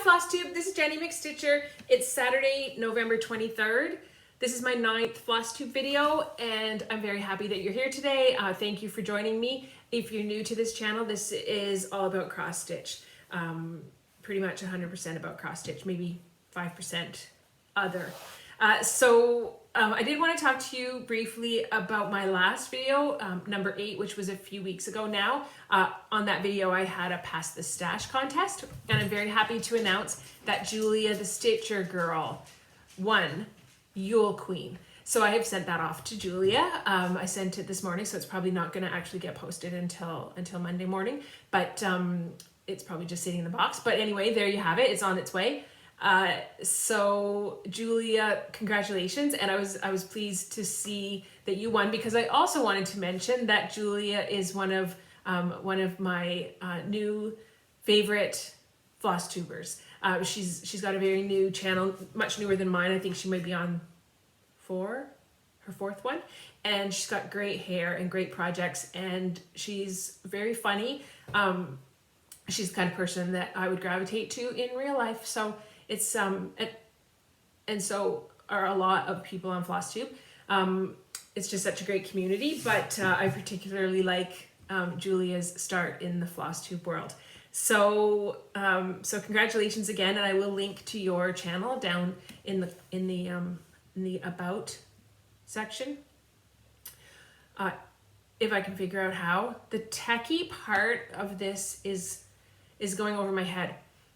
Flosstube, this is Jenny McStitcher. It's Saturday, November 23rd. This is my 9th Flosstube video, and I'm very happy that you're here today. Thank you for joining me. If you're new to this channel, this is all about cross stitch. Pretty much 100% about cross stitch, maybe 5% other. I did want to talk to you briefly about my last video, number 8, which was a few weeks ago now. On that video, I had a Pass the Stash contest, and I'm very happy to announce that Julia the Stitchergurl won Yule Queen. So I have sent that off to Julia. I sent it this morning, so it's probably not going to actually get posted until Monday morning, but it's probably just sitting in the box. But anyway, there you have it. It's on its way. So Julia, congratulations, and I was pleased to see that you won, because I also wanted to mention that Julia is one of my new favorite floss tubers. She's got a very new channel, much newer than mine. I think she might be on her 4th one, and she's got great hair and great projects, and she's very funny. She's the kind of person that I would gravitate to in real life. So it's and so are a lot of people on Flosstube. It's just such a great community, but I particularly like Julia's start in the Flosstube world. So congratulations again, and I will link to your channel down in the about section. If I can figure out how. The techie part of this is going over my head.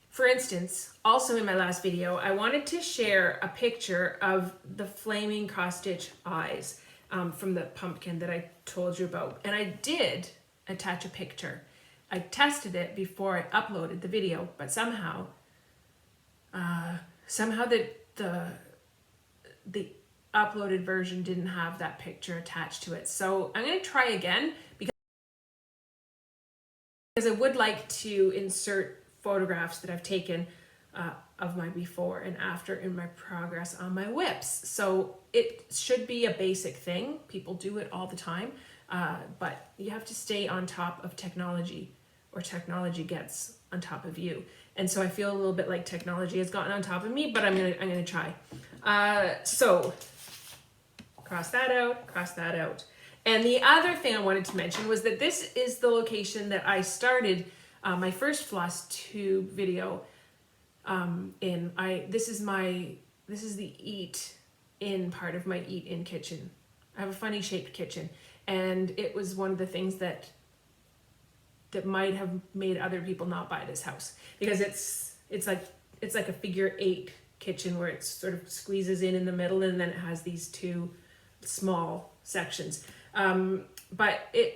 For instance, also in my last video, I wanted to share a picture of the flaming cross stitch eyes from the pumpkin that I told you about. And I did attach a picture. I tested it before I uploaded the video, but somehow the uploaded version didn't have that picture attached to it. So I'm going to try again, because I would like to insert photographs that I've taken of my before and after in my progress on my whips. So it should be a basic thing. People do it all the time, but you have to stay on top of technology, or technology gets on top of you. And so I feel a little bit like technology has gotten on top of me, but I'm gonna try. So cross that out. And the other thing I wanted to mention was that this is the location that I started my first Flosstube video in. This is the eat in part of my eat in kitchen. I have a funny shaped kitchen, and it was one of the things that might have made other people not buy this house, because it's like a figure 8 kitchen where it sort of squeezes in the middle, and then it has these 2 small sections. But it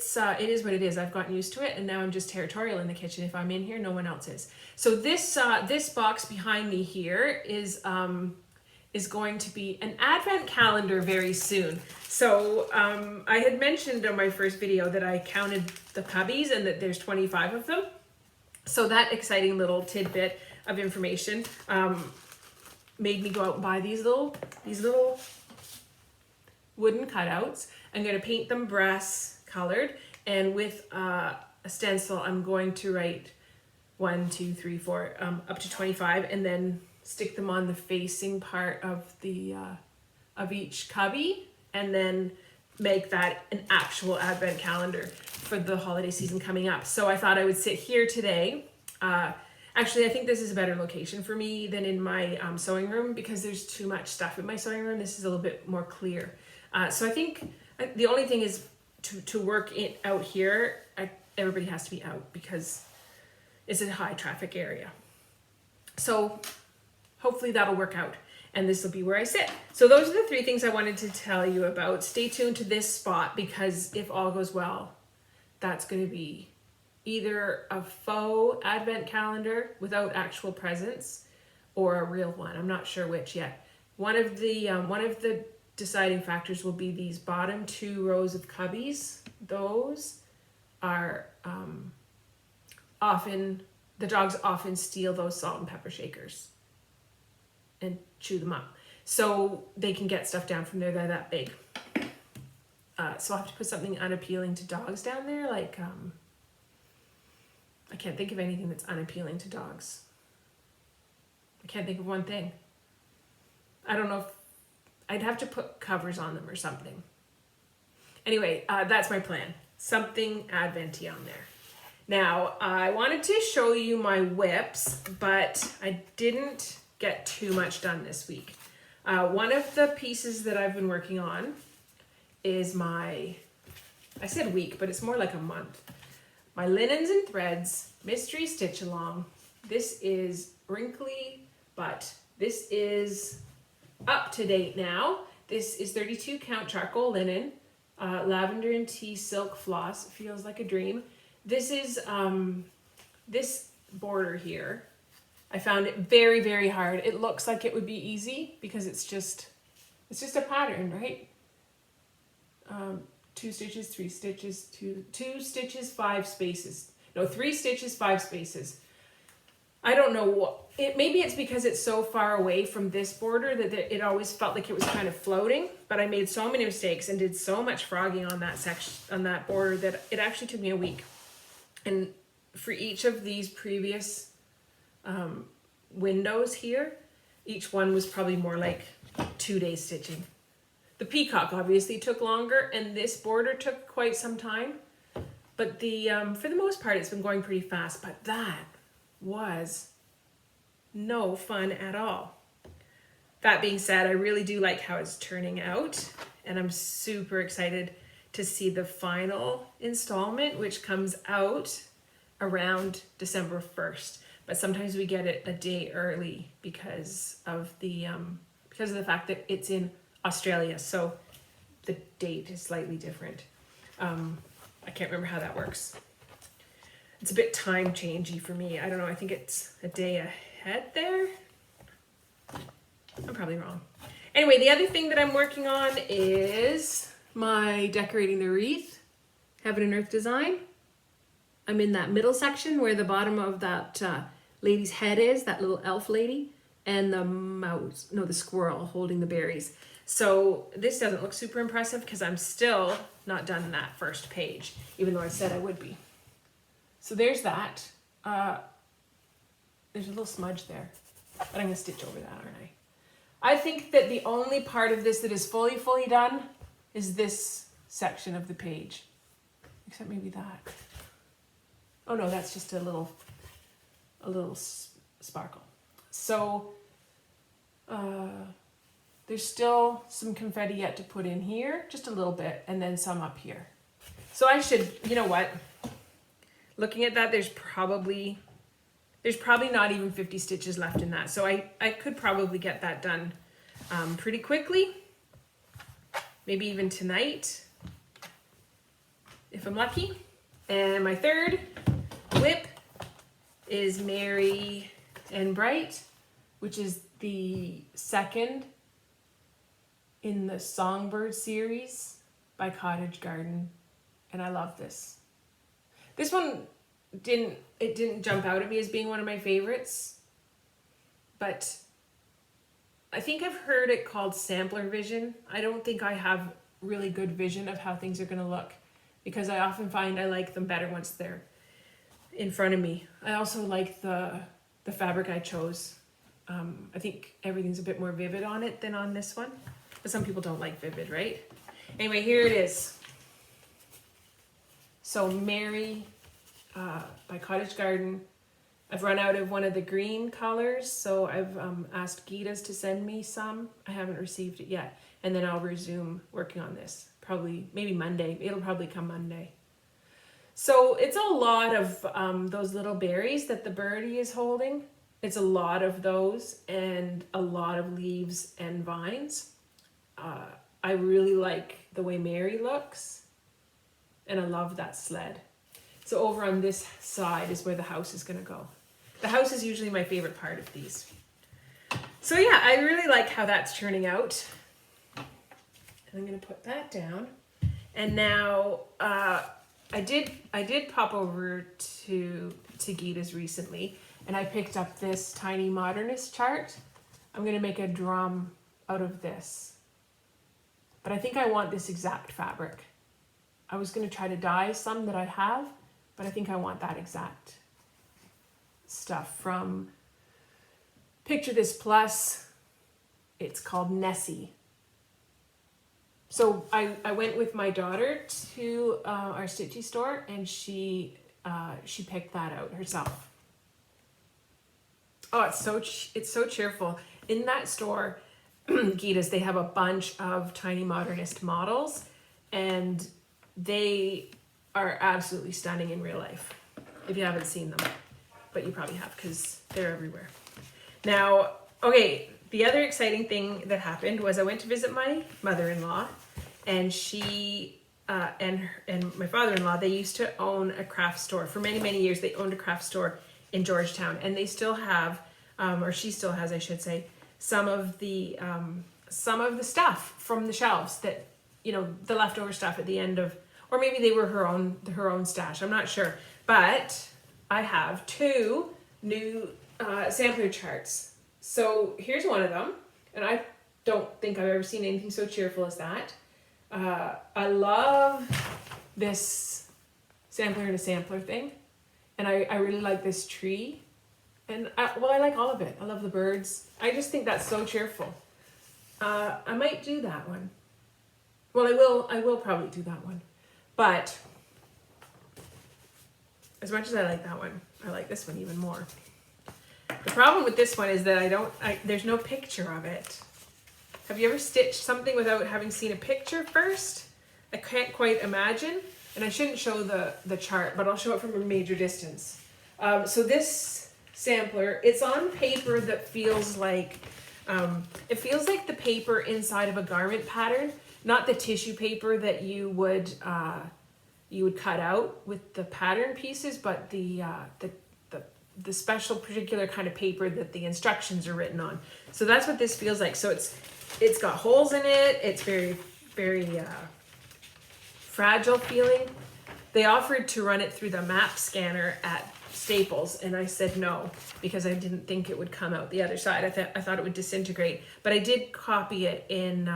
is what it is. I've gotten used to it, and now I'm just territorial in the kitchen. If I'm in here, no one else is. So this box behind me here is going to be an advent calendar very soon. So I had mentioned on my first video that I counted the cubbies and that there's 25 of them. So that exciting little tidbit of information made me go out and buy these little wooden cutouts. I'm going to paint them brass colored, and with a stencil I'm going to write 1, 2, 3, 4 up to 25, and then stick them on the facing part of the of each cubby, and then make that an actual advent calendar for the holiday season coming up. So I thought I would sit here today. Actually, I think this is a better location for me than in my sewing room, because there's too much stuff in my sewing room. This is a little bit more clear. So I think the only thing is to work it out here, everybody has to be out, because it's a high traffic area. So hopefully that'll work out, and this will be where I sit. So those are the 3 things I wanted to tell you about. Stay tuned to this spot, because if all goes well, that's going to be either a faux advent calendar without actual presents, or a real one. I'm not sure which yet. One of the deciding factors will be these bottom 2 rows of cubbies. Those are the dogs often steal those salt and pepper shakers and chew them up, so they can get stuff down from there. They're that big. So I'll have to put something unappealing to dogs down there, like I can't think of anything that's unappealing to dogs. can't think of one thing. I don't know if I'd have to put covers on them or something. Anyway, that's my plan. Something adventy on there. Now, I wanted to show you my whips, but I didn't get too much done this week. One of the pieces that I've been working on is my, I said week, but it's more like a month. My linens and threads, mystery stitch along. This is wrinkly, but this is up to date now. This is 32 count charcoal linen, lavender and tea silk floss. It feels like a dream. This is this border here. I found it very, very hard. It looks like it would be easy because it's just a pattern, right? 2 stitches, 3 stitches, 2 stitches, 5 spaces. No, 3 stitches, 5 spaces. I don't know what, maybe it's because it's so far away from this border that it always felt like it was kind of floating, but I made so many mistakes and did so much frogging on that section, on that border, that it actually took me a week. And for each of these previous windows here, each one was probably more like 2 days stitching. The peacock obviously took longer, and this border took quite some time, but the for the most part it's been going pretty fast. But that was no fun at all. That being said, I really do like how it's turning out, and I'm super excited to see the final installment, which comes out around December 1st. But sometimes we get it a day early because of the fact that it's in Australia, so the date is slightly different. I can't remember how that works. It's a bit time changey for me. I don't know, I think it's a day ahead there. I'm probably wrong. Anyway, the other thing that I'm working on is my decorating the wreath, Heaven and Earth design. I'm in that middle section where the bottom of that lady's head is, that little elf lady, and the mouse, no, the squirrel holding the berries. So this doesn't look super impressive because I'm still not done that first page, even though I said I would be. So there's that. There's a little smudge there, but I'm gonna stitch over that, aren't I? I think that the only part of this that is fully done is this section of the page, except maybe that. Oh no, that's just a little sparkle. So there's still some confetti yet to put in here, just a little bit, and then some up here. So I should, you know what? Looking at that, there's probably not even 50 stitches left in that. So I could probably get that done pretty quickly. Maybe even tonight, if I'm lucky. And my third whip is Merry and Bright, which is the second in the Songbird series by Cottage Garden, and I love this. This one didn't jump out at me as being one of my favorites, but I think I've heard it called sampler vision. I don't think I have really good vision of how things are going to look, because I often find I like them better once they're in front of me. I also like the fabric I chose. I think everything's a bit more vivid on it than on this one, but some people don't like vivid, right? Anyway, here it is. So Merry by Cottage Garden. I've run out of one of the green colors, so I've asked Gita's to send me some. I haven't received it yet, and then I'll resume working on this. Probably, maybe Monday. It'll probably come Monday. So it's a lot of those little berries that the birdie is holding. It's a lot of those and a lot of leaves and vines. I really like the way Merry looks, and I love that sled. So over on this side is where the house is going to go. The house is usually my favorite part of these. So yeah, I really like how that's turning out. And I'm going to put that down. And now I did pop over to Gita's recently, and I picked up this tiny modernist chart. I'm going to make a drum out of this. But I think I want this exact fabric. I was going to try to dye some that I have, but I think I want that exact stuff from picture this plus, it's called Nessie. So I went with my daughter to our Stitchy store, and she picked that out herself. Oh, it's so cheerful. In that store, Gita's, they have a bunch of tiny modernist models, and they are absolutely stunning in real life if you haven't seen them, but you probably have because they're everywhere. Now, okay, the other exciting thing that happened was I went to visit my mother-in-law, and she and my father-in-law, they used to own a craft store. For many, many years, they owned a craft store in Georgetown, and they still have, or she still has, I should say, some of the stuff from the shelves that, you know, the leftover stuff at the end of, or maybe they were her own stash. I'm not sure, but I have 2 new sampler charts. So here's one of them, and I don't think I've ever seen anything so cheerful as that. I love this sampler in a sampler thing, and I really like this tree, and I like all of it. I love the birds. I just think that's so cheerful. I might do that one. Well, I will probably do that one, but as much as I like that one, I like this one even more. The problem with this one is that there's no picture of it. Have you ever stitched something without having seen a picture first? I can't quite imagine, and I shouldn't show the chart, but I'll show it from a major distance. So this sampler, it's on paper that feels like, it feels like the paper inside of a garment pattern, not the tissue paper that you would cut out with the pattern pieces, but the special particular kind of paper that the instructions are written on. So that's what this feels like. So it's got holes in it. It's very, very fragile feeling. They offered to run it through the map scanner at Staples, and I said no because I didn't think it would come out the other side. I thought it would disintegrate, but I did copy it in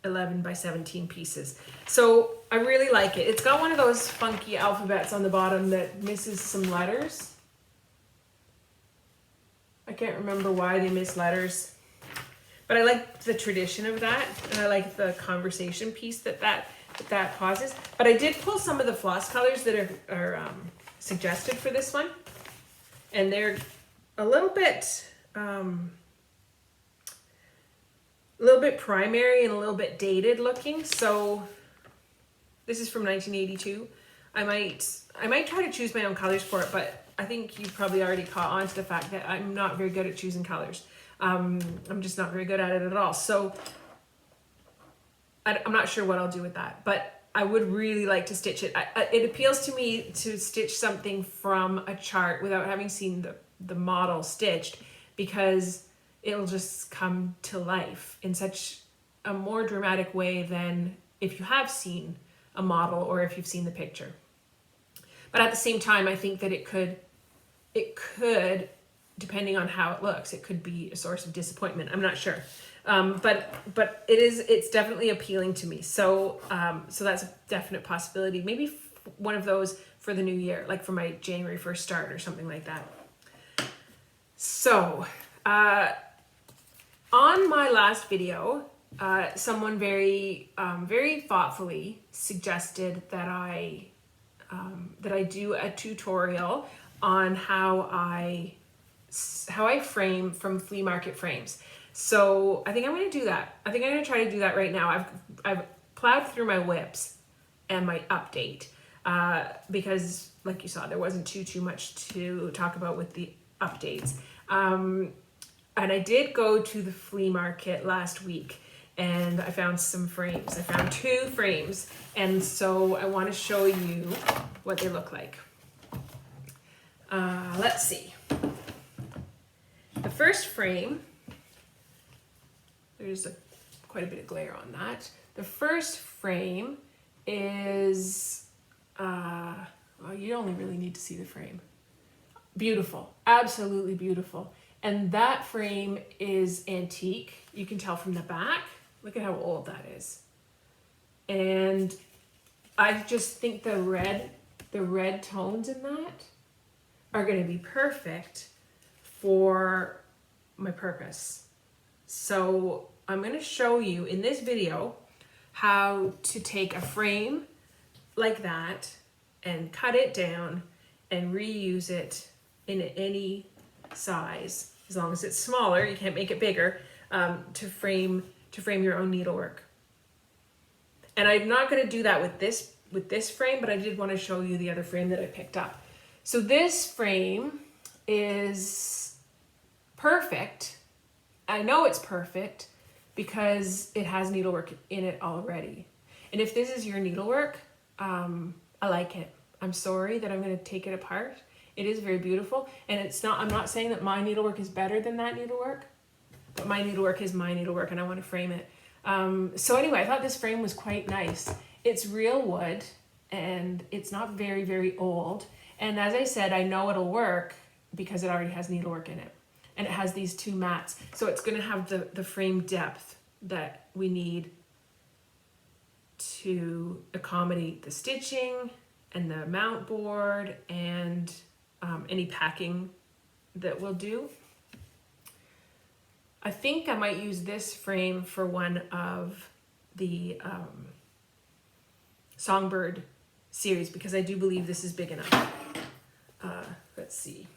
11 by 17 pieces. So I really like it. It's got one of those funky alphabets on the bottom that misses some letters. I can't remember why they miss letters, but I like the tradition of that, and I like the conversation piece that causes. But I did pull some of the floss colors that are suggested for this one, and they're a little bit primary and a little bit dated looking. So this is from 1982. I might try to choose my own colors for it, but I think you probably already caught on to the fact that I'm not very good at choosing colors. I'm just not very good at it at all. So I'm not sure what I'll do with that, but I would really like to stitch it. It appeals to me to stitch something from a chart without having seen the model stitched, because it'll just come to life in such a more dramatic way than if you have seen a model or if you've seen the picture. But at the same time, I think that it could, depending on how it looks, it could be a source of disappointment. I'm not sure. But it's definitely appealing to me. So that's a definite possibility. Maybe one of those for the new year, like for my January 1st start or something like that. So, on my last video, someone very thoughtfully suggested that I do a tutorial on how I frame from Flea Market Frames. So I think I'm going to do that. I think I'm going to try to do that right now. I've plowed through my whips and my update because, like you saw, there wasn't too much to talk about with the updates. And I did go to the flea market last week, and I found some frames. I found 2 frames, and so I want to show you what they look like. Let's see. The first frame, there's quite a bit of glare on that. The first frame is, well, you only really need to see the frame. Beautiful, absolutely beautiful. And that frame is antique. You can tell from the back. Look at how old that is. And I just think the red tones in that are going to be perfect for my purpose. So I'm going to show you in this video how to take a frame like that and cut it down and reuse it in any size, as long as it's smaller, you can't make it bigger, to frame your own needlework. And I'm not going to do that with this frame, but I did want to show you the other frame that I picked up. So this frame is perfect. I know it's perfect because it has needlework in it already. And if this is your needlework, I like it. I'm sorry that I'm going to take it apart. It is very beautiful, and I'm not saying that my needlework is better than that needlework, but my needlework is my needlework and I want to frame it. So anyway, I thought this frame was quite nice. It's real wood and it's not very, very old. And as I said, I know it'll work because it already has needlework in it. And it has these two mats. So it's going to have the frame depth that we need to accommodate the stitching and the mount board and any packing that we'll do. I think I might use this frame for one of the Songbird series because I do believe this is big enough. Let's see.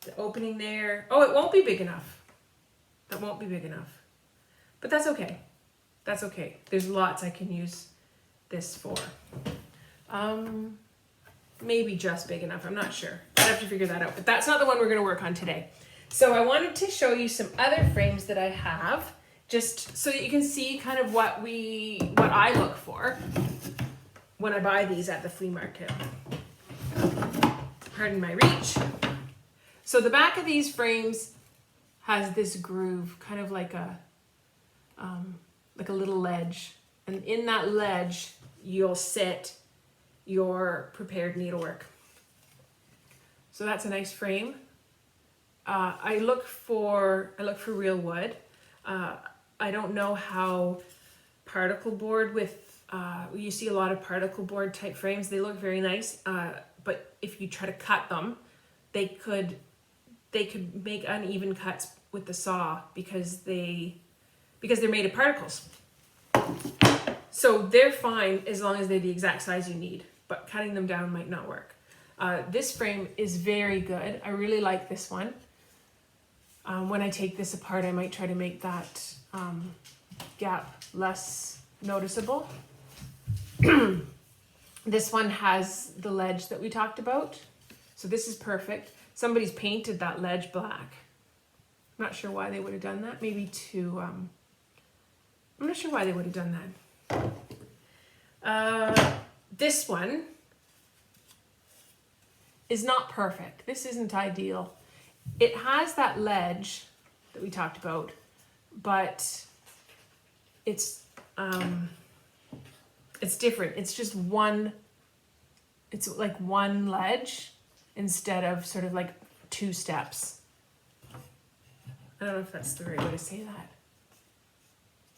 The opening there. Oh, it won't be big enough. That won't be big enough. But that's okay. That's okay. There's lots I can use this for. Maybe just big enough. I'm not sure. I'd have to figure that out. But that's not the one we're going to work on today. So I wanted to show you some other frames that I have, just so that you can see kind of what I look for when I buy these at the flea market. Pardon my reach. So the back of these frames has this groove, kind of like a little ledge. And in that ledge, you'll sit your prepared needlework. So that's a nice frame. I look for real wood. I don't know how particle board with, you see a lot of particle board type frames. They look very nice, but if you try to cut them, they could make uneven cuts with the saw because they're made of particles. So they're fine as long as they're the exact size you need, but cutting them down might not work. This frame is very good. I really like this one. When I take this apart, I might try to make that gap less noticeable. This one has the ledge that we talked about. So this is perfect. Somebody's painted that ledge black. I'm not sure why they would have done that. Maybe I'm not sure why they would have done that. This one is not perfect. This isn't ideal. It has that ledge that we talked about, but it's different. It's just it's like one ledge instead of sort of like two steps. I don't know if that's the right way to say that.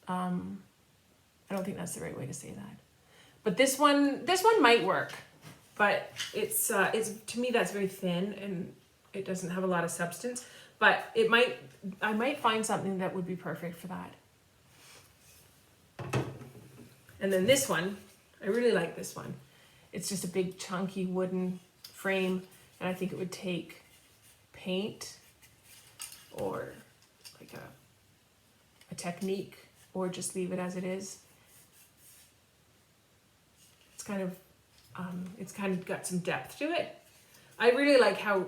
I don't think that's the right way to say that. But this one might work, but it's to me that's very thin and it doesn't have a lot of substance. But I might find something that would be perfect for that. And then this one, I really like this one. It's just a big chunky wooden frame, and I think it would take paint or like a technique, or just leave it as it is. It's kind of got some depth to it. I really like how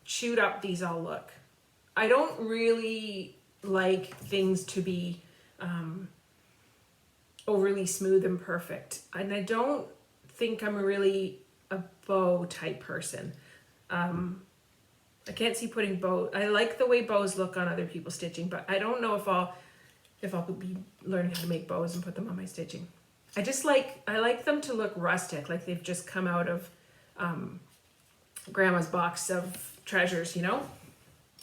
chewed up these all look. I don't really like things to be overly smooth and perfect, and I don't think I'm really a bow type person. I can't see putting bow. I like the way bows look on other people's stitching, but I don't know if I'll be learning how to make bows and put them on my stitching. I like them to look rustic, like they've just come out of grandma's box of treasures, you know?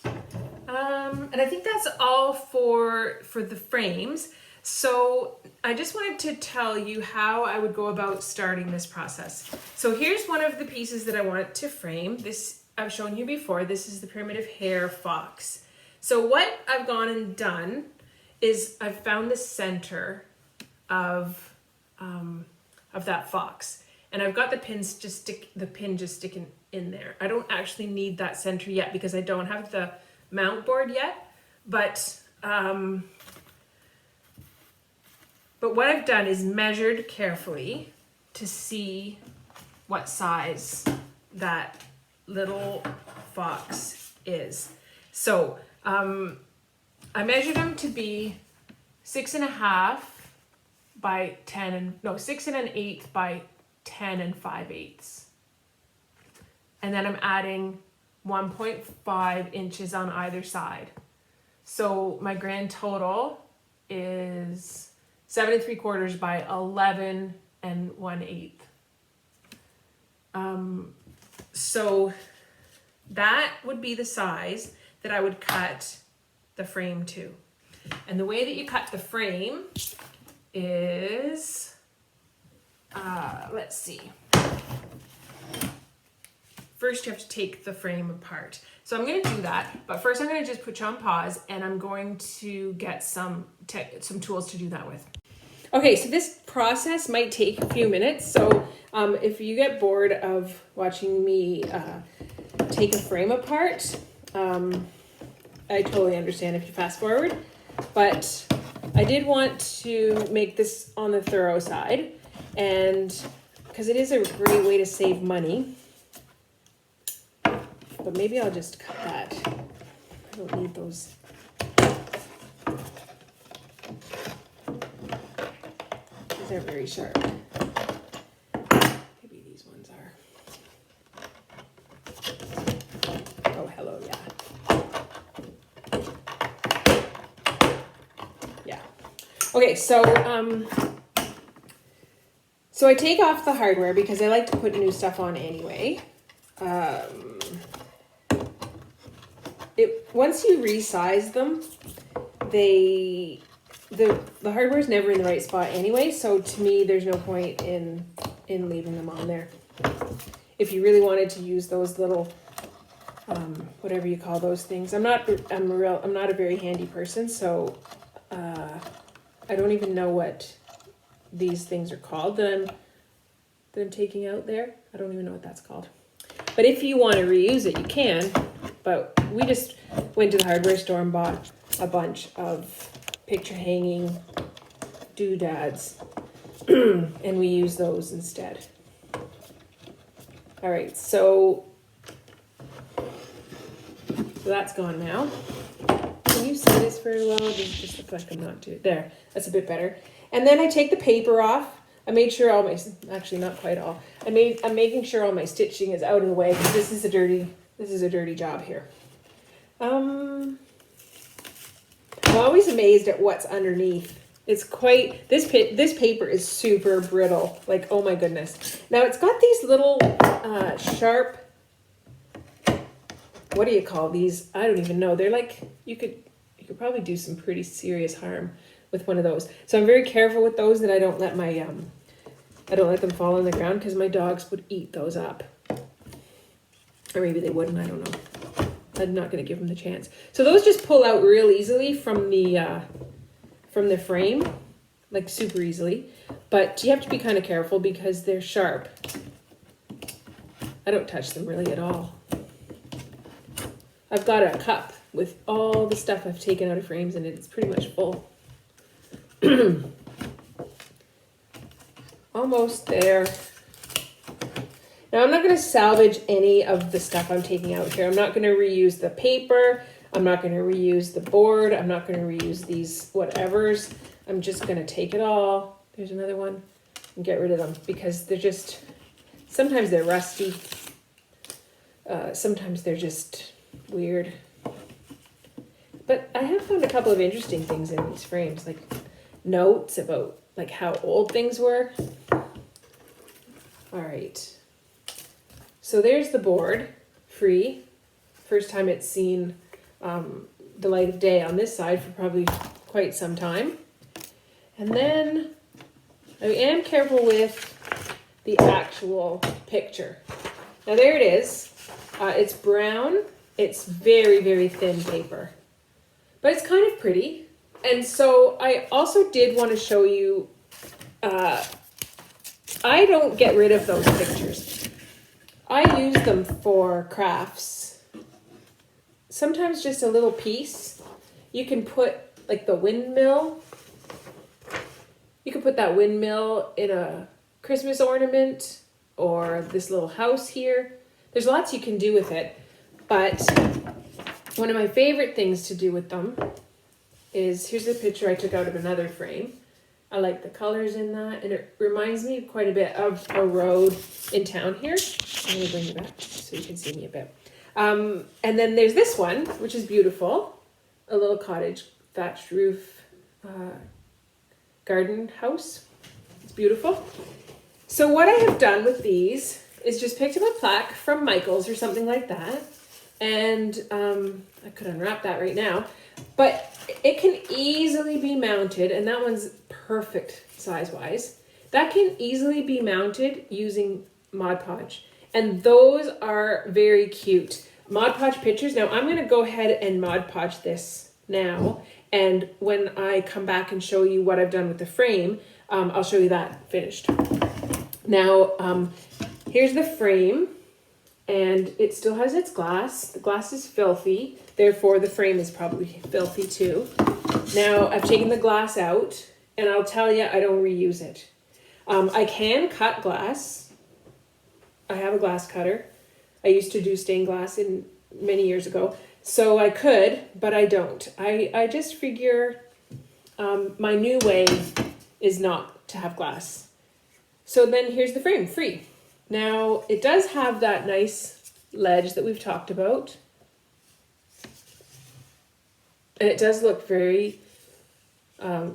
And I think that's all for the frames. So I just wanted to tell you how I would go about starting this process. So here's one of the pieces that I want to frame. This I've shown you before, this is the primitive hair fox. So what I've gone and done is I've found the center of that fox, and I've got the pin just sticking in there. I don't actually need that center yet because I don't have the mount board yet, but what I've done is measured carefully to see what size that little fox is. So I measured him to be 6.5 by 10 and no 6 1/8 by 10 5/8. And then I'm adding 1.5 inches on either side. So my grand total is 7 3/4 by 11 1/8. So that would be the size that I would cut the frame to. And the way that you cut the frame is, let's see. First you have to take the frame apart. So I'm going to do that, but first I'm going to just put you on pause and I'm going to get some tools to do that with. Okay, so this process might take a few minutes. So if you get bored of watching me take a frame apart, I totally understand if you fast forward, but I did want to make this on the thorough side, and because it is a great way to save money. But maybe I'll just cut that. I don't need those. These are very sharp. Maybe these ones are. Oh, hello, yeah. Yeah. Okay, so I take off the hardware because I like to put new stuff on anyway. Once you resize them, the hardware is never in the right spot anyway, so to me there's no point in leaving them on there. If you really wanted to use those little whatever you call those things, I'm not a very handy person, so I don't even know what these things are called that I'm taking out there. I don't even know what that's called. But if you want to reuse it, you can. But we just went to the hardware store and bought a bunch of picture hanging doodads, and we use those instead. All right, so that's gone now. Can you see this very well? It just looks like I'm not doing it. There, that's a bit better. And then I take the paper off. I made sure all my, actually not quite all, I'm making sure all my stitching is out of the way because this is a dirty job here. I'm always amazed at what's underneath. It's quite, this paper is super brittle, like, oh my goodness. Now it's got these little sharp, what do you call these? I don't even know. They're like, you could probably do some pretty serious harm with one of those. So I'm very careful with those that I don't let my, I don't let them fall on the ground because my dogs would eat those up. Or maybe they wouldn't, I don't know. I'm not going to give them the chance. So those just pull out real easily from the frame, like super easily. But you have to be kind of careful because they're sharp. I don't touch them really at all. I've got a cup with all the stuff I've taken out of frames in it. It's pretty much full. Almost there. Now I'm not going to salvage any of the stuff I'm taking out here. I'm not going to reuse the paper. I'm not going to reuse the board. I'm not going to reuse these whatevers. I'm just going to take it all. There's another one. And get rid of them because they're just, sometimes they're rusty. Sometimes they're just weird. But I have found a couple of interesting things in these frames, like notes about like how old things were. All right. So there's the board, free. First time it's seen the light of day on this side for probably quite some time. And then I am careful with the actual picture. Now there it is. It's brown. It's very, very thin paper, but it's kind of pretty. And so I also did want to show you, I don't get rid of those pictures. I use them for crafts. Sometimes just a little piece. You can put like the windmill. You can put that windmill in a Christmas ornament or this little house here. There's lots you can do with it. But one of my favorite things to do with them is, here's a picture I took out of another frame. I like the colors in that, and it reminds me quite a bit of a road in town here. I'm going to bring it back so you can see me a bit. And then there's this one, which is beautiful. A little cottage thatched roof garden house. It's beautiful. So what I have done with these is just picked up a plaque from Michael's or something like that. And I could unwrap that right now. But it can easily be mounted, and that one's perfect size-wise. That can easily be mounted using Mod Podge. And those are very cute. Mod Podge pictures. Now I'm going to go ahead and Mod Podge this now. And when I come back and show you what I've done with the frame, I'll show you that finished. Now, here's the frame. And it still has its glass. The glass is filthy, therefore the frame is probably filthy too. Now I've taken the glass out, and I'll tell you, I don't reuse it. I can cut glass. I have a glass cutter. I used to do stained glass many years ago, so I could, but I don't. I just figure my new way is not to have glass. So then here's the frame, free. Now, it does have that nice ledge that we've talked about. And it does look very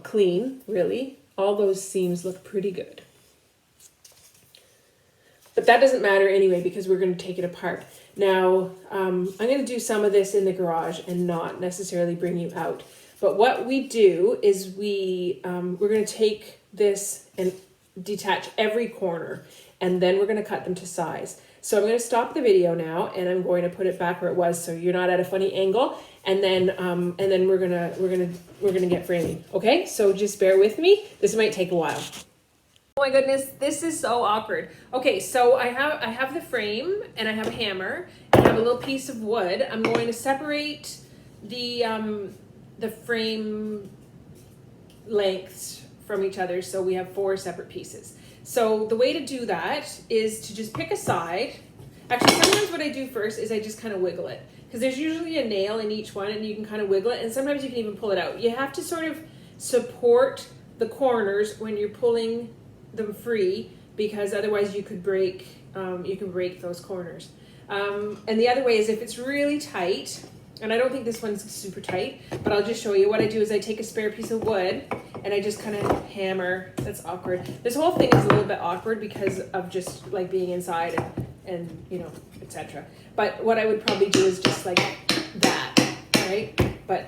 clean, really. All those seams look pretty good. But that doesn't matter anyway, because we're going to take it apart. Now, I'm going to do some of this in the garage and not necessarily bring you out. But what we do is we're going to take this and detach every corner, and then we're going to cut them to size. So I'm going to stop the video now, and I'm going to put it back where it was, so you're not at a funny angle. And then we're gonna get framing. Okay, so just bear with me. This might take a while. Oh my goodness, this is so awkward. Okay, so I have the frame, and I have a hammer, and I have a little piece of wood. I'm going to separate the frame lengths from each other, so we have 4 separate pieces. So the way to do that is to just pick a side. Actually, sometimes what I do first is I just kind of wiggle it, because there's usually a nail in each one, and you can kind of wiggle it, and sometimes you can even pull it out. You have to sort of support the corners when you're pulling them free, because otherwise you could break those corners. And the other way is if it's really tight, and I don't think this one's super tight, but I'll just show you. What I do is I take a spare piece of wood and I just kind of hammer. That's awkward. This whole thing is a little bit awkward because of just like being inside and you know, etc. But what I would probably do is just like that, right? But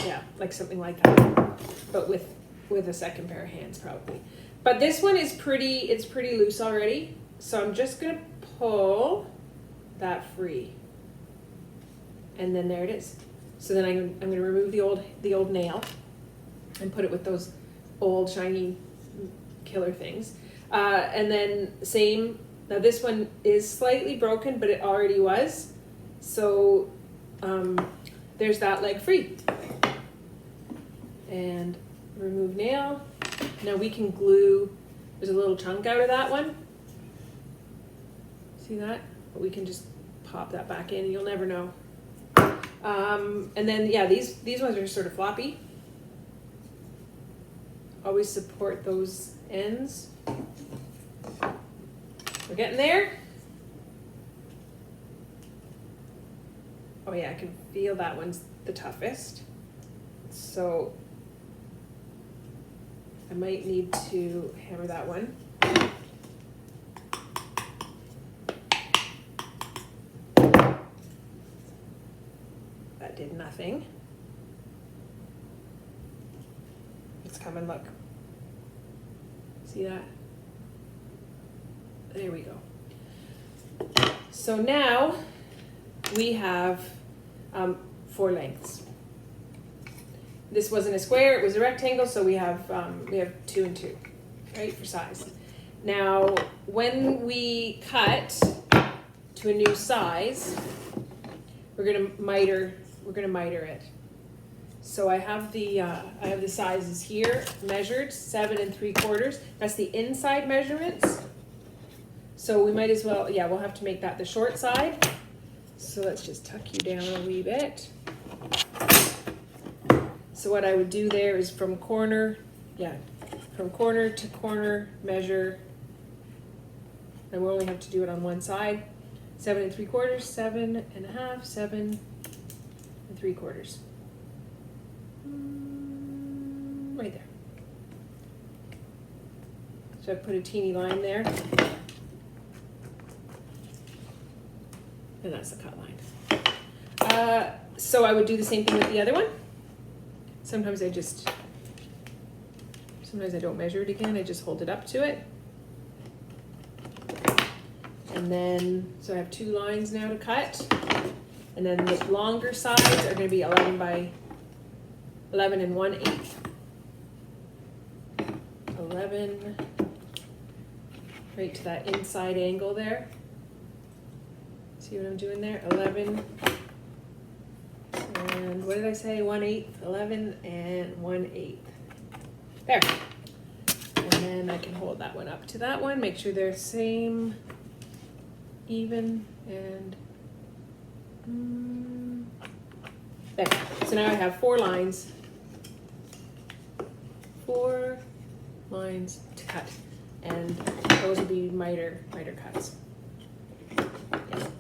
yeah, like something like that, but with a second pair of hands probably. But this one is it's pretty loose already, so I'm just gonna pull that free, and then there it is. So then I'm gonna remove the old nail and put it with those old shiny killer things, and then same. Now this one is slightly broken, but it already was, so there's that leg free. And remove nail. Now we can glue, there's a little chunk out of that one. See that? But we can just pop that back in, you'll never know. And then yeah, these ones are sort of floppy. Always support those ends. We're getting there. Oh yeah, I can feel that one's the toughest. So I might need to hammer that one. That did nothing. Let's come and look. See that? There we go. So now we have 4 lengths. This wasn't a square, it was a rectangle, so we have 2 and 2, right, for size. Now, when we cut to a new size, we're gonna miter it. So I have the sizes here measured, 7 3/4. That's the inside measurements. So we might as well, yeah, we'll have to make that the short side. So let's just tuck you down a wee bit. So what I would do there is from corner to corner measure. And we only have to do it on one side. 7 3/4, 7 1/2, 7 3/4. Right there. So I put a teeny line there. And that's the cut line. So I would do the same thing with the other one. Sometimes I don't measure it again, I just hold it up to it. And then, so I have 2 lines now to cut. And then the longer sides are gonna be 11 by 11 1/8. 11, right to that inside angle there. See what I'm doing there? 11, and what did I say? 1/8, 11 and 1/8. There. And then I can hold that one up to that one, make sure they're same, even, and there. So now I have 4 lines. 4 lines to cut, and those will be miter cuts.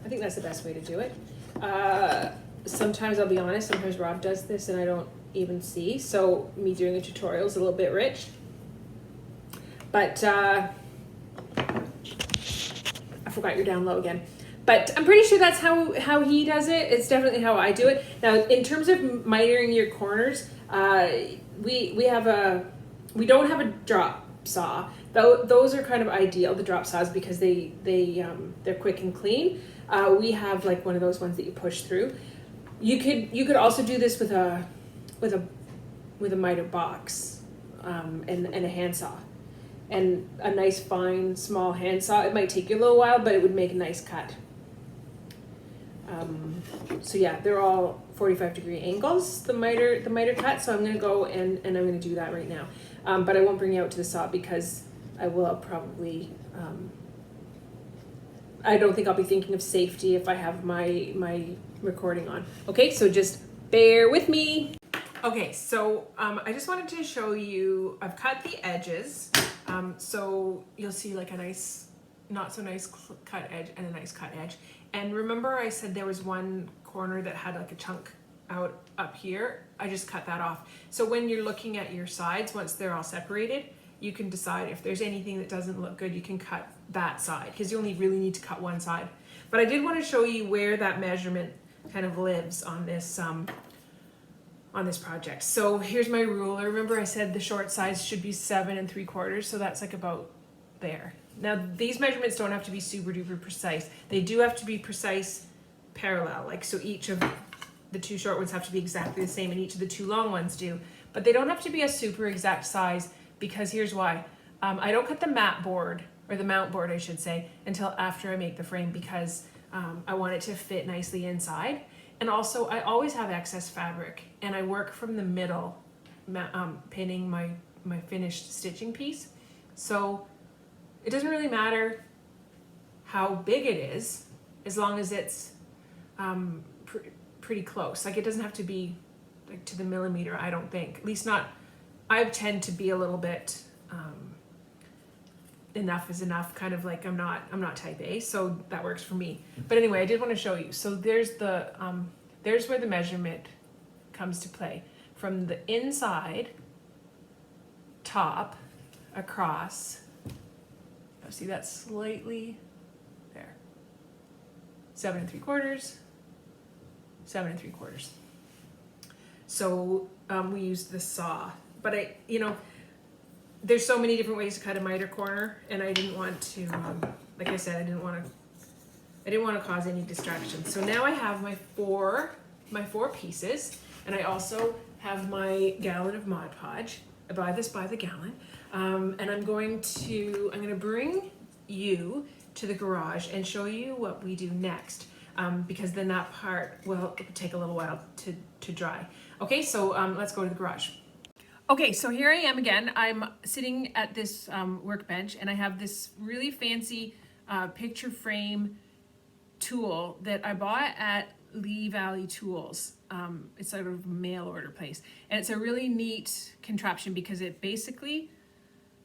I think that's the best way to do it. Sometimes, I'll be honest, sometimes Rob does this and I don't even see, so me doing a tutorial is a little bit rich. But I forgot you're down low again. But I'm pretty sure that's how he does it. It's definitely how I do it. Now, in terms of mitering your corners, we don't have a drop saw. Those are kind of ideal, the drop saws, because they're quick and clean. We have like one of those ones that you push through. You could also do this with a miter box and a handsaw, and a nice fine small handsaw. It might take you a little while, but it would make a nice cut. So yeah, they're all 45-degree angles, the miter cut. So I'm gonna go and I'm gonna do that right now. But I won't bring you out to the saw because I will probably, I don't think I'll be thinking of safety if I have my recording on. Okay, so just bear with me. Okay, so I just wanted to show you, I've cut the edges. So you'll see like a nice, not so nice cut edge and a nice cut edge. And remember I said there was one corner that had like a chunk out up here. I just cut that off. So when you're looking at your sides, once they're all separated, you can decide if there's anything that doesn't look good, you can cut that side, because you only really need to cut one side. But I did want to show you where that measurement kind of lives on this project. So here's my ruler. Remember I said the short size should be 7 3/4, so that's like about there. Now these measurements don't have to be super duper precise. They do have to be precise parallel, like so each of the 2 short ones have to be exactly the same and each of the 2 long ones do, but they don't have to be a super exact size, because here's why. I don't cut the mat board, or the mount board I should say, until after I make the frame, because I want it to fit nicely inside. And also I always have excess fabric, and I work from the middle, pinning my finished stitching piece. So it doesn't really matter how big it is, as long as it's pretty close. Like it doesn't have to be like to the millimeter, I don't think. At least not, I tend to be a little bit enough is enough, kind of like I'm not type A, so that works for me. But anyway, I did want to show you. So there's where the measurement comes to play. From the inside top across, see that's slightly there. 7 3/4, 7 3/4. So we used the saw, but there's so many different ways to cut a miter corner, and I didn't want to, like I said, I I didn't want to cause any distractions. So now I have my four pieces, and I also have my gallon of Mod Podge. I buy this by the gallon. And I'm going to bring you to the garage and show you what we do next. Because then that part will take a little while to dry. Okay, so let's go to the garage. Okay, so here I am again. I'm sitting at this workbench, and I have this really fancy picture frame tool that I bought at Lee Valley Tools. It's sort of a mail order place, and it's a really neat contraption because it basically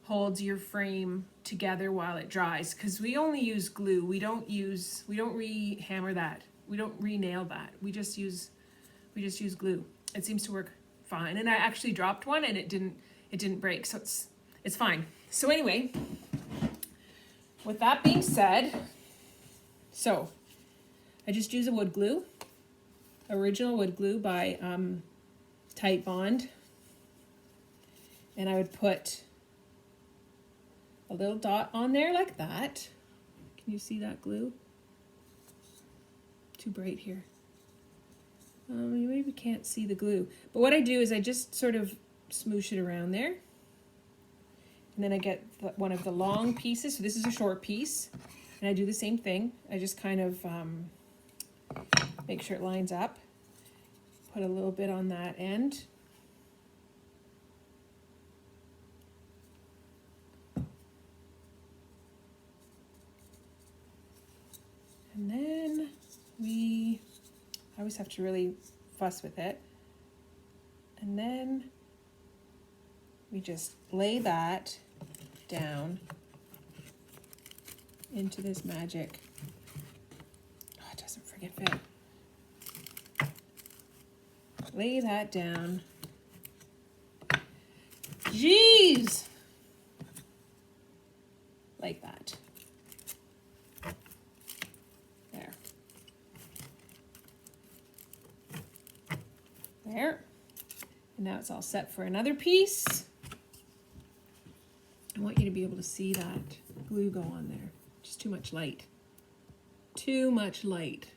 holds your frame together while it dries, because we only use glue. We don't re-hammer that. We don't re-nail that. We just use glue. It seems to work fine. And I actually dropped one and it didn't break, so it's fine. So anyway, with that being said, so I just use a wood glue, original wood glue by Tight Bond, and I would put a little dot on there like that. Can you see that glue? Too bright here. You maybe can't see the glue, but what I do is I just sort of smoosh it around there, and then I get one of the long pieces. So this is a short piece, and I do the same thing. I just kind of make sure it lines up, put a little bit on that end, and then I always have to really fuss with it. And then we just lay that down into this magic. Oh, it doesn't friggin' fit. Lay that down. Jeez! Like that. There. And now it's all set for another piece. I want you to be able to see that glue go on there. Just too much light. Too much light.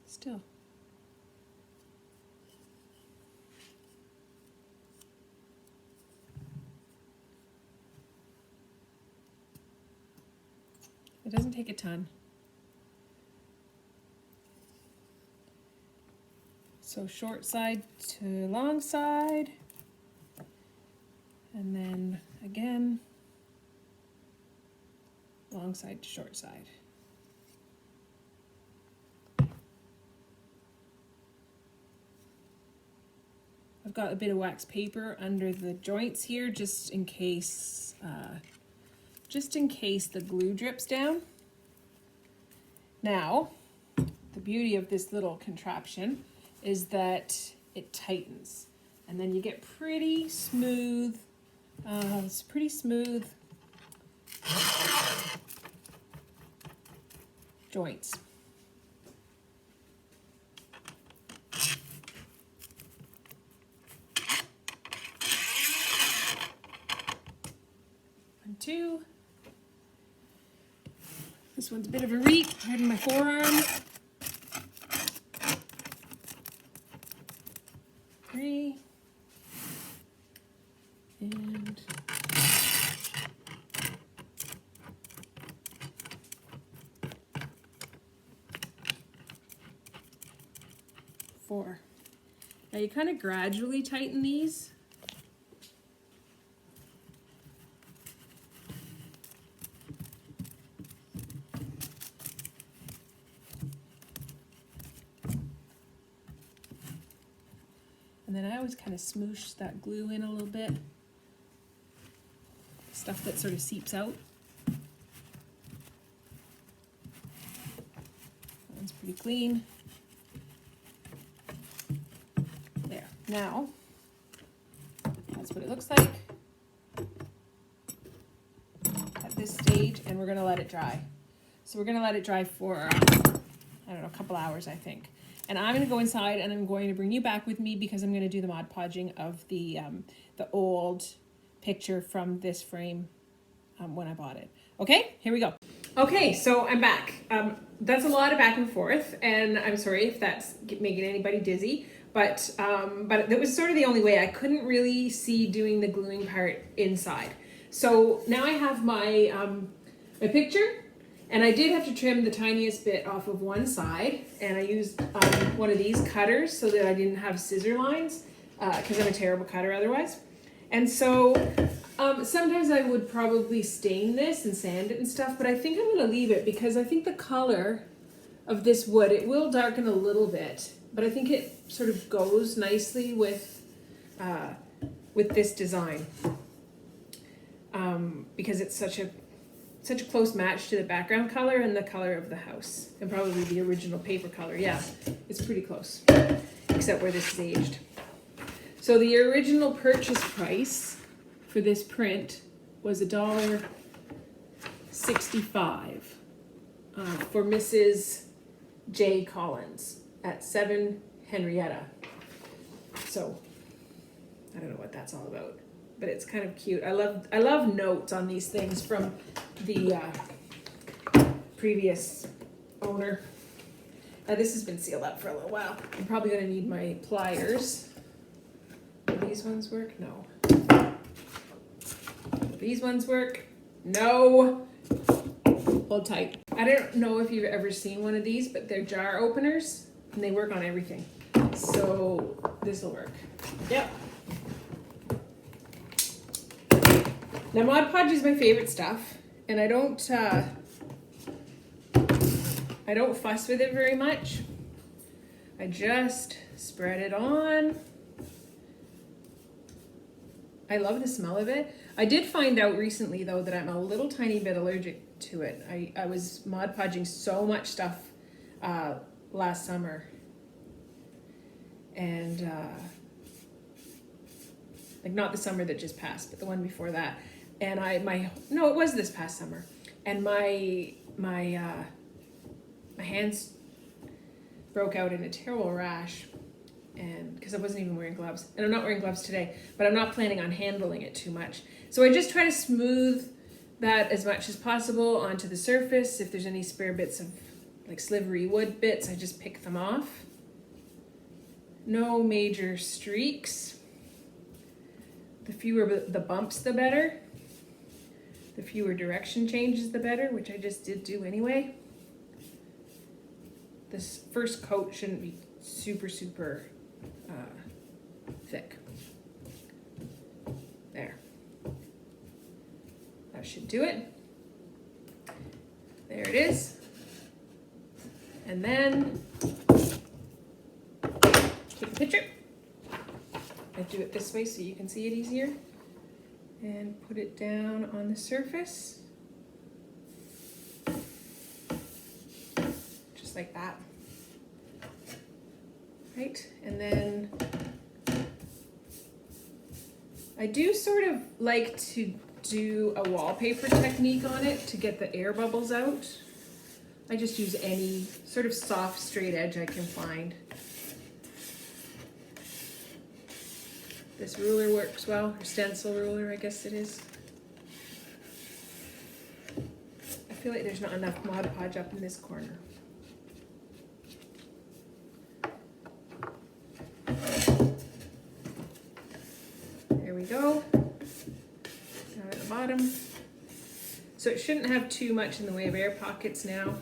Still. It doesn't take a ton. So short side to long side, and then again, long side to short side. I've got a bit of wax paper under the joints here, just in case the glue drips down. Now, the beauty of this little contraption is that it tightens, and then you get pretty smooth, joints. One, two. This one's a bit of a reach, pardon my forearm. 3. And 4. Now you kind of gradually tighten these. And then I always kind of smoosh that glue in a little bit. Stuff that sort of seeps out. That one's pretty clean. There. Now, that's what it looks like at this stage, and we're going to let it dry. So we're going to let it dry for, I don't know, a couple hours, I think. And I'm going to go inside and I'm going to bring you back with me because I'm going to do the Mod Podging of the old picture from this frame when I bought it. Okay, here we go. Okay, so I'm back. That's a lot of back and forth, and I'm sorry if that's making anybody dizzy, but that was sort of the only way. I couldn't really see doing the gluing part inside. So now I have my my picture, and I did have to trim the tiniest bit off of one side, and I used one of these cutters so that I didn't have scissor lines, because I'm a terrible cutter otherwise. And so sometimes I would probably stain this and sand it and stuff, but I think I'm going to leave it because I think the color of this wood, it will darken a little bit, but I think it sort of goes nicely with this design because it's such a close match to the background color and the color of the house, and probably the original paper color. Yeah, it's pretty close, except where this is aged. So the original purchase price for this print was $1.65 for Mrs. J. Collins at 7 Henrietta. So I don't know what that's all about, but it's kind of cute. I love notes on these things from the previous owner. This has been sealed up for a little while. I'm probably going to need my pliers. Will these ones work? No. Will these ones work? No. Hold tight. I don't know if you've ever seen one of these, but they're jar openers and they work on everything. So this will work. Yep. Now Mod Podge is my favorite stuff, and I don't fuss with it very much. I just spread it on. I love the smell of it. I did find out recently though that I'm a little tiny bit allergic to it. I was Mod Podging so much stuff last summer, and like not the summer that just passed, but the one before that. And it was this past summer, and my hands broke out in a terrible rash, and because I wasn't even wearing gloves, and I'm not wearing gloves today, but I'm not planning on handling it too much. So I just try to smooth that as much as possible onto the surface. If there's any spare bits of like slivery wood bits, I just pick them off. No major streaks. The fewer the bumps, the better. The fewer direction changes, the better, which I just did do anyway. This first coat shouldn't be super thick. There. That should do it. There it is. And then take a picture. I do it this way so you can see it easier. And put it down on the surface. Just like that. Right, and then I do sort of like to do a wallpaper technique on it to get the air bubbles out. I just use any sort of soft straight edge I can find. This ruler works well, or stencil ruler I guess it is. I feel like there's not enough Mod Podge up in this corner. There we go. Down at the bottom. So it shouldn't have too much in the way of air pockets now.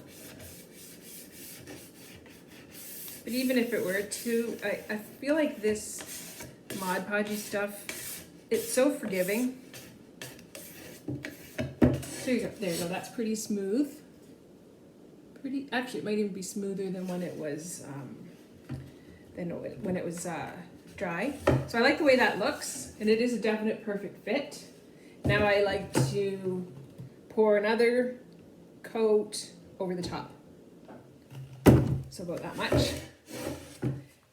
But even if it were to, I feel like this Mod Podgy stuff, it's so forgiving. There you go, that's pretty smooth. Actually it might even be smoother than when it was dry. So I like the way that looks, and it is a definite perfect fit. Now I like to pour another coat over the top. So about that much.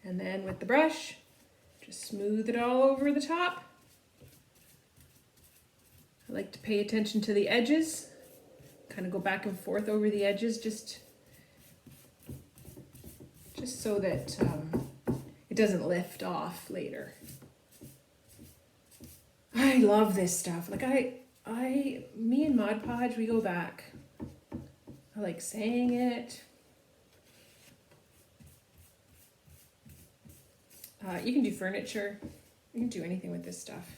And then with the brush, just smooth it all over the top. I like to pay attention to the edges, kind of go back and forth over the edges just just so that it doesn't lift off later. I love this stuff. Like me and Mod Podge, we go back. I like saying it. You can do furniture. You can do anything with this stuff.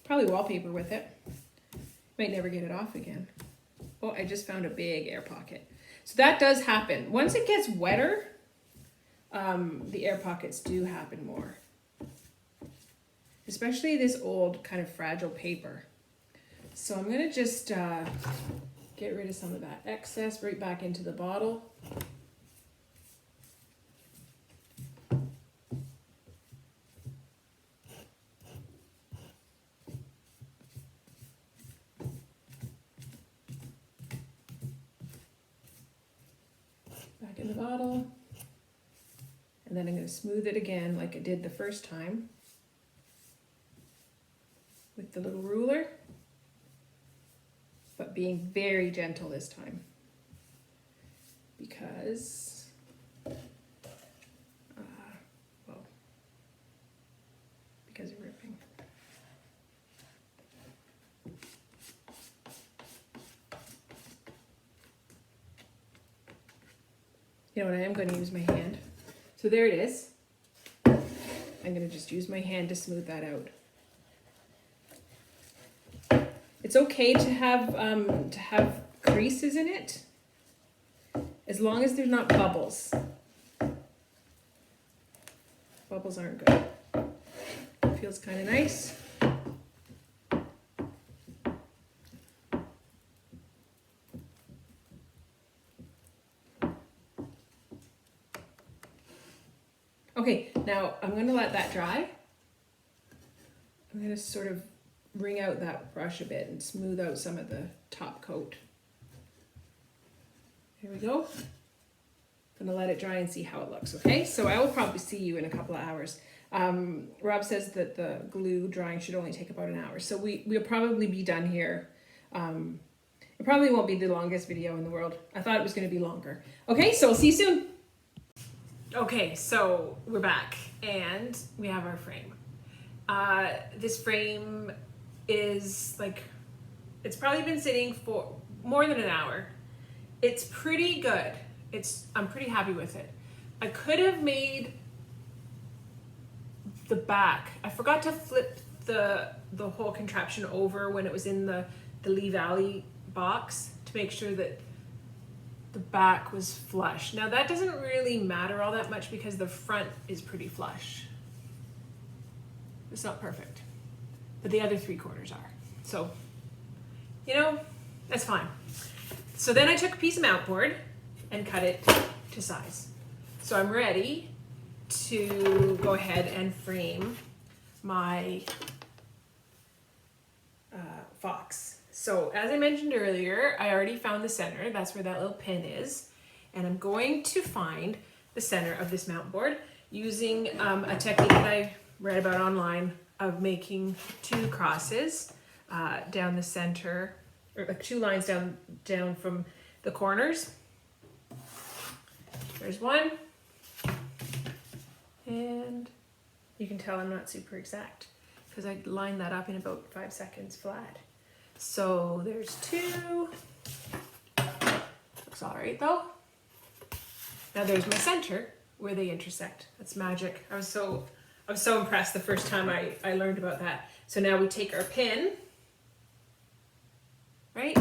Probably wallpaper with it. Might never get it off again. Oh, I just found a big air pocket. So that does happen. Once it gets wetter, the air pockets do happen more. Especially this old kind of fragile paper. So I'm gonna just get rid of some of that excess right back into the bottle. Back in the bottle. And then I'm going to smooth it again like I did the first time with the little ruler, but being very gentle this time because, because of ripping. You know what, I am going to use my hand. So there it is. I'm going to just use my hand to smooth that out. It's okay to have creases in it, as long as there's not bubbles. Bubbles aren't good. It feels kind of nice. Okay, now I'm going to let that dry. I'm going to sort of wring out that brush a bit and smooth out some of the top coat. Here we go. I'm going to let it dry and see how it looks, okay? So I will probably see you in a couple of hours. Rob says that the glue drying should only take about an hour. So we'll probably be done here. It probably won't be the longest video in the world. I thought it was going to be longer. Okay, so I'll see you soon. Okay, so we're back and we have our frame. This frame is like, it's probably been sitting for more than an hour. It's pretty good. I'm pretty happy with it. I could have made the back. I forgot to flip the whole contraption over when it was in the Lee Valley box to make sure that the back was flush. Now that doesn't really matter all that much because the front is pretty flush. It's not perfect, but the other 3/4 are. So, you know, that's fine. So then I took a piece of mount board and cut it to size. So I'm ready to go ahead and frame my fox. So as I mentioned earlier, I already found the center. That's where that little pin is. And I'm going to find the center of this mount board using a technique that I read about online of making 2 crosses down the center, or like 2 lines down from the corners. There's one. And you can tell I'm not super exact because I lined that up in about 5 seconds flat. So there's 2. Looks all right though. Now there's my center where they intersect. That's magic. I was so impressed the first time I learned about that. So now we take our pin, right?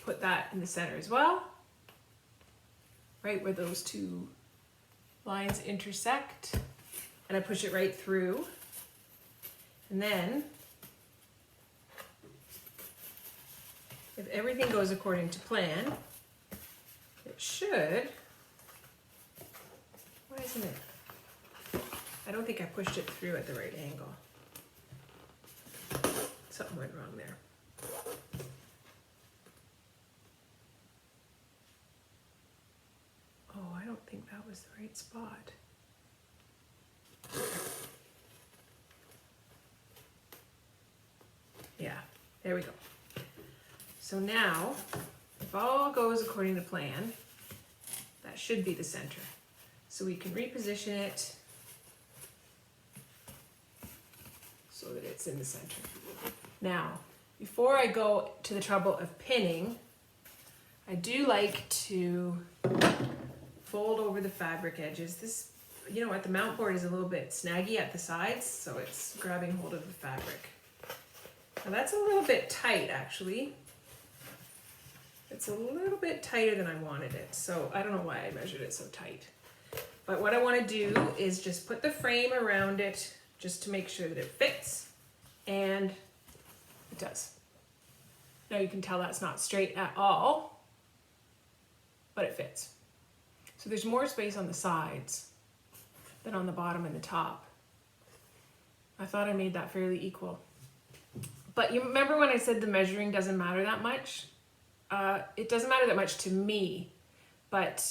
Put that in the center as well, right where those 2 lines intersect. And I push it right through. And then, if everything goes according to plan, it should, why isn't it? I don't think I pushed it through at the right angle. Something went wrong there. Oh, I don't think that was the right spot. Yeah, there we go. So now, if all goes according to plan, that should be the center. so we can reposition it so that it's in the center. Now, before I go to the trouble of pinning, I do like to fold over the fabric edges. This, you know what, the mount board is a little bit snaggy at the sides, so it's grabbing hold of the fabric. Now that's a little bit tight, actually. It's a little bit tighter than I wanted it, so I don't know why I measured it so tight. But what I want to do is just put the frame around it just to make sure that it fits, and it does. Now you can tell that's not straight at all, but it fits. So there's more space on the sides than on the bottom and the top. I thought I made that fairly equal. But you remember when I said the measuring doesn't matter that much? It doesn't matter that much to me, but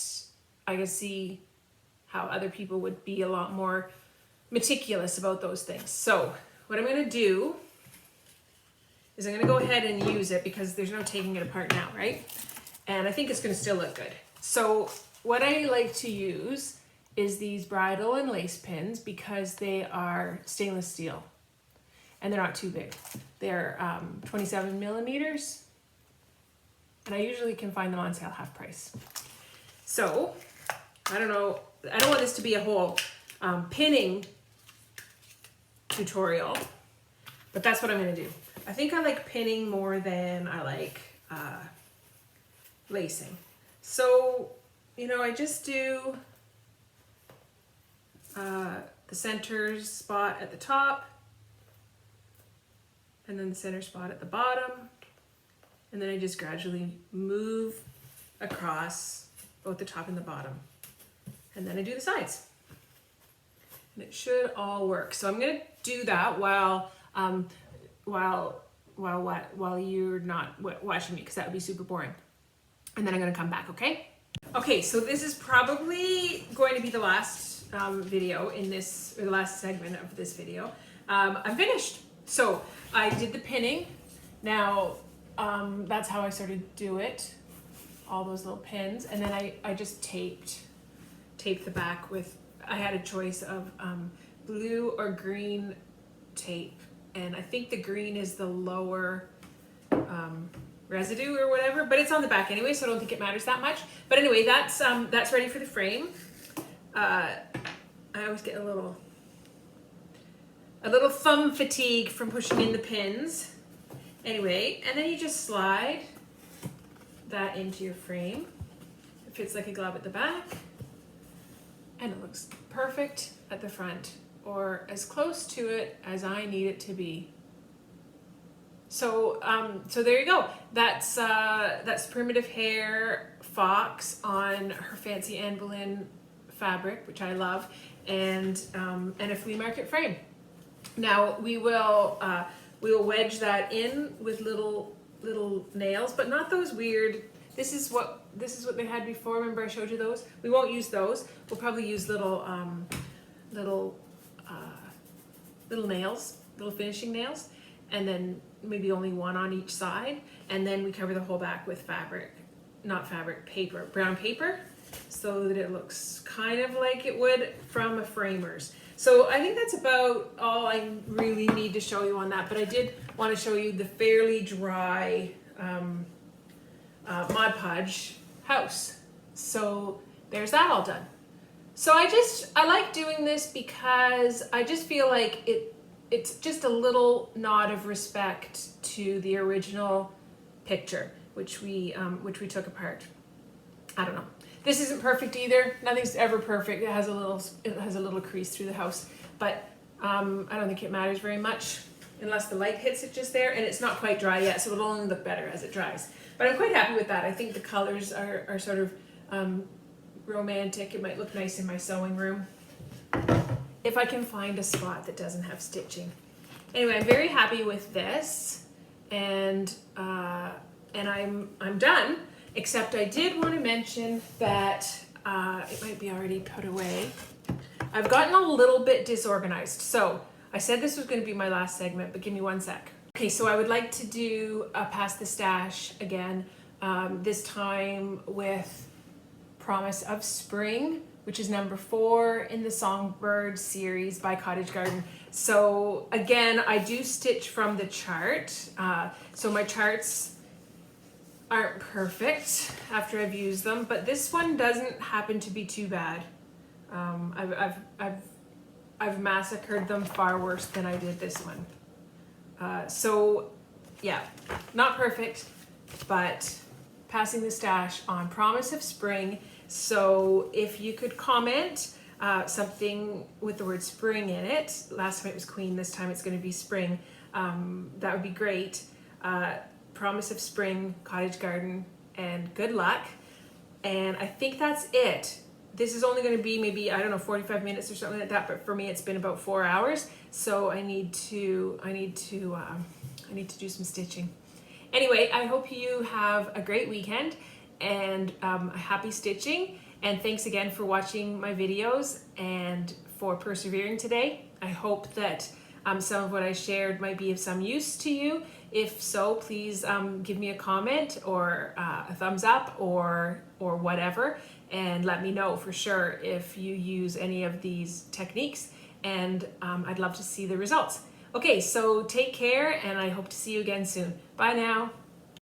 I can see how other people would be a lot more meticulous about those things. So what I'm gonna do is I'm gonna go ahead and use it because there's no taking it apart now, right? And I think it's gonna still look good. So what I like to use is these bridle and lace pins because they are stainless steel and they're not too big. They're 27 millimeters, and I usually can find them on sale half price. So I don't know, I don't want this to be a whole pinning tutorial, but that's what I'm gonna do. I think I like pinning more than I like lacing. So, you know, I just do the center spot at the top, and then the center spot at the bottom, and then I just gradually move across both the top and the bottom, and then I do the sides, and it should all work. So I'm gonna do that while you're not watching me, because that would be super boring, and then I'm gonna come back. Okay, so this is probably going to be the last video in this, or the last segment of this video. I'm finished. So I did the pinning. Now that's how I started to do it, all those little pins, and then I just taped the back with, I had a choice of blue or green tape, and I think the green is the lower residue or whatever, but it's on the back anyway, so I don't think it matters that much. But anyway, that's ready for the frame. I always get a little thumb fatigue from pushing in the pins. Anyway, and then you just slide that into your frame. It fits like a glove at the back, and it looks perfect at the front, or as close to it as I need it to be. So so there you go. That's Primitive Hair Fox on her fancy Anne Boleyn fabric, which I love, and a Flea Market frame. Now we will wedge that in with little nails, but not those weird. This is what they had before. Remember I showed you those? We won't use those. We'll probably use little nails, little finishing nails, and then maybe only one on each side, and then we cover the whole back with paper, brown paper, so that it looks kind of like it would from a framer's. So I think that's about all I really need to show you on that, but I did want to show you the fairly dry Mod Podge house. So there's that all done. So I like doing this because I just feel like it's just a little nod of respect to the original picture, which we took apart. I don't know. This isn't perfect either. Nothing's ever perfect. It has a little crease through the house, but I don't think it matters very much unless the light hits it just there, and it's not quite dry yet, so it'll only look better as it dries. But I'm quite happy with that. I think the colors are sort of romantic. It might look nice in my sewing room if I can find a spot that doesn't have stitching. Anyway, I'm very happy with this, and I'm done. Except I did want to mention that it might be already put away. I've gotten a little bit disorganized. So I said this was going to be my last segment, but give me one sec. Okay, so I would like to do a Pass the Stash again, this time with promise of spring, which is number 4 in the Songbird series by Cottage Garden. So again, I do stitch from the chart. So my charts aren't perfect after I've used them, but this one doesn't happen to be too bad. I've massacred them far worse than I did this one. So yeah, not perfect, but passing the stash on Promise of Spring. So if you could comment something with the word spring in it. Last time it was Queen, this time it's going to be spring. That would be great. Promise of Spring, Cottage Garden, and good luck. And I think that's it. This is only going to be maybe, I don't know, 45 minutes or something like that, but for me it's been about 4 hours. So I need to do some stitching. Anyway, I hope you have a great weekend and happy stitching. And thanks again for watching my videos and for persevering today. I hope that some of what I shared might be of some use to you. If so, please give me a comment or a thumbs up or whatever, and let me know for sure if you use any of these techniques, and I'd love to see the results. Okay, so take care, and I hope to see you again soon. Bye now.